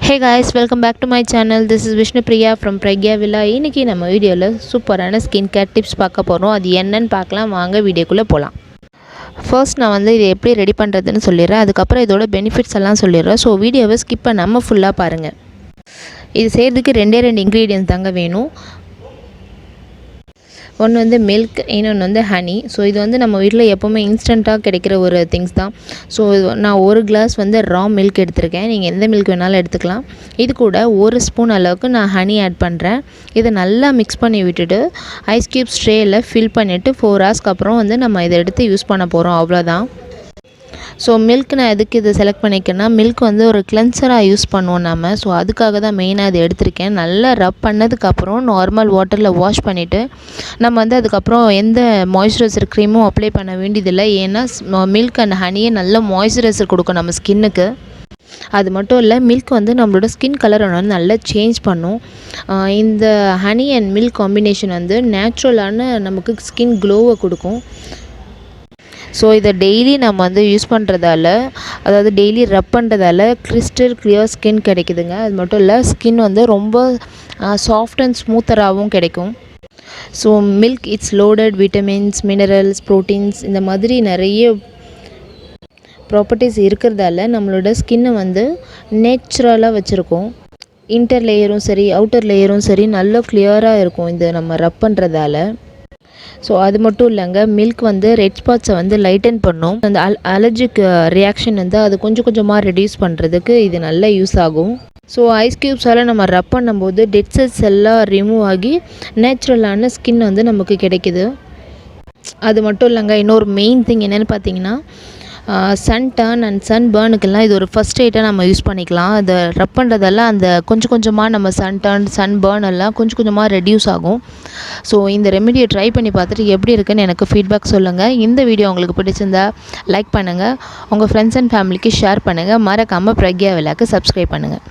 Hey guys, welcome back to my channel. This is Vishnu Priya from Pragya Villa. இன்னைக்கு நம்ம வீடியோவில் சூப்பரான skin care tips பார்க்க போகிறோம். அது என்னன்னு பார்க்கலாம் வாங்க வீடியோக்குள்ளே போகலாம். ஃபர்ஸ்ட் நான் வந்து இதை எப்படி ரெடி பண்ணுறதுன்னு சொல்லிடுறேன். அதுக்கப்புறம் இதோட பெனிஃபிட்ஸ் எல்லாம் சொல்லிடுறேன். ஸோ வீடியோவை ஸ்கிப் பண்ணாமல் ஃபுல்லாக பாருங்கள். இது செய்கிறதுக்கு ரெண்டே இன்க்ரீடியன்ஸ் தாங்க வேணும். ஒன்று வந்து மில்க், இன்னொன்று வந்து ஹனி. ஸோ இது வந்து நம்ம வீட்டில் எப்போவுமே இன்ஸ்டண்ட்டாக கிடைக்கிற ஒரு திங்ஸ் தான். ஸோ நான் ஒரு கிளாஸ் வந்து ரா மில்க் எடுத்திருக்கேன். நீங்கள் எந்த மில்க் வேணாலும் எடுத்துக்கலாம். இது கூட ஒரு ஸ்பூன் அளவுக்கு நான் ஹனி ஆட் பண்ணுறேன். இதை நல்லா மிக்ஸ் பண்ணி விட்டுட்டு ஐஸ் க்யூப்ஸ் ட்ரேயில் ஃபில் பண்ணிவிட்டு 4 ஹவர்ஸ்க்கு அப்புறம் வந்து நம்ம இதை எடுத்து யூஸ் பண்ண போகிறோம். அவ்வளோதான். ஸோ மில்க் நான் எதுக்கு இதை செலக்ட் பண்ணிக்கேன்னா, மில்க் வந்து ஒரு கிளென்சராக யூஸ் பண்ணுவோம் நம்ம. ஸோ அதுக்காக தான் மெயினாக இதை எடுத்திருக்கேன். நல்லா ரப் பண்ணதுக்கப்புறம் நார்மல் வாட்டரில் வாஷ் பண்ணிவிட்டு நம்ம வந்து அதுக்கப்புறம் எந்த மாய்ஸ்சரைசர் க்ரீமும் அப்ளை பண்ண வேண்டியதில்லை. ஏன்னா மில்க் அண்ட் ஹனியே நல்ல மாய்ஸ்சரைசர் கொடுக்கும் நம்ம ஸ்கின்னுக்கு. அது மட்டும் இல்லை, மில்க் வந்து நம்மளோட ஸ்கின் கலரை வந்து நல்லா சேஞ்ச் பண்ணும். இந்த ஹனி அண்ட் மில்க் காம்பினேஷன் வந்து நேச்சுரலான நமக்கு ஸ்கின் க்ளோவை கொடுக்கும். ஸோ இதை டெய்லி நம்ம வந்து யூஸ் பண்ணுறதால, அதாவது டெய்லி ரப் பண்ணுறதால கிறிஸ்டல் கிளியர் ஸ்கின் கிடைக்குதுங்க. அது மட்டும் இல்லை, ஸ்கின் வந்து ரொம்ப சாஃப்ட் அண்ட் ஸ்மூத்தராகவும் கிடைக்கும். So milk it's loaded vitamins, minerals, proteins இந்த மாதிரி நிறைய ப்ராப்பர்ட்டிஸ் இருக்கிறதால நம்மளோட ஸ்கின்னை வந்து நேச்சுரலாக வச்சுருக்கோம். இன்டர் லேயரும் சரி அவுட்டர் லேயரும் சரி நல்ல கிளியராக இருக்கும் இது நம்ம ரப் பண்ணுறதால. ஸோ அது மட்டும் இல்லைங்க, மில்க் வந்து ரெட் ஸ்பாட்ஸை வந்து லைட்டன் பண்ணும். அந்த அலர்ஜிக் ரியாக்ஷன் வந்து அது கொஞ்சம் கொஞ்சமாக ரெடியூஸ் பண்ணுறதுக்கு இது நல்லா யூஸ் ஆகும். ஸோ ஐஸ் க்யூப்ஸால் நம்ம ரப் பண்ணும்போது டெட் செல்ஸ் எல்லாம் ரிமூவ் ஆகி நேச்சுரலான ஸ்கின் வந்து நமக்கு கிடைக்கிது. அது மட்டும் இல்லைங்க, இன்னொரு மெயின் திங் என்னென்னு பார்த்தீங்கன்னா, சன் டர்ன் அண்ட் சன் பேர்னுக்கெல்லாம் இது ஒரு ஃபஸ்ட் எய்டாக நம்ம யூஸ் பண்ணிக்கலாம். அதை ரப் பண்ணுறதெல்லாம் அந்த கொஞ்சம் கொஞ்சமாக நம்ம சன் டர்ன் சன் பேர்ன் எல்லாம் கொஞ்சம் கொஞ்சமாக ரெடியூஸ் ஆகும். ஸோ இந்த ரெமெடியை ட்ரை பண்ணி பார்த்துட்டு எப்படி இருக்குன்னு எனக்கு ஃபீட்பேக் சொல்லுங்கள். இந்த வீடியோ உங்களுக்கு பிடிச்சிருந்தா லைக் பண்ணுங்கள், உங்கள் ஃப்ரெண்ட்ஸ் அண்ட் ஃபேமிலிக்கு ஷேர் பண்ணுங்கள். மறக்காமல் பிரக்யா வில்லாக்கு சப்ஸ்கிரைப் பண்ணுங்கள்.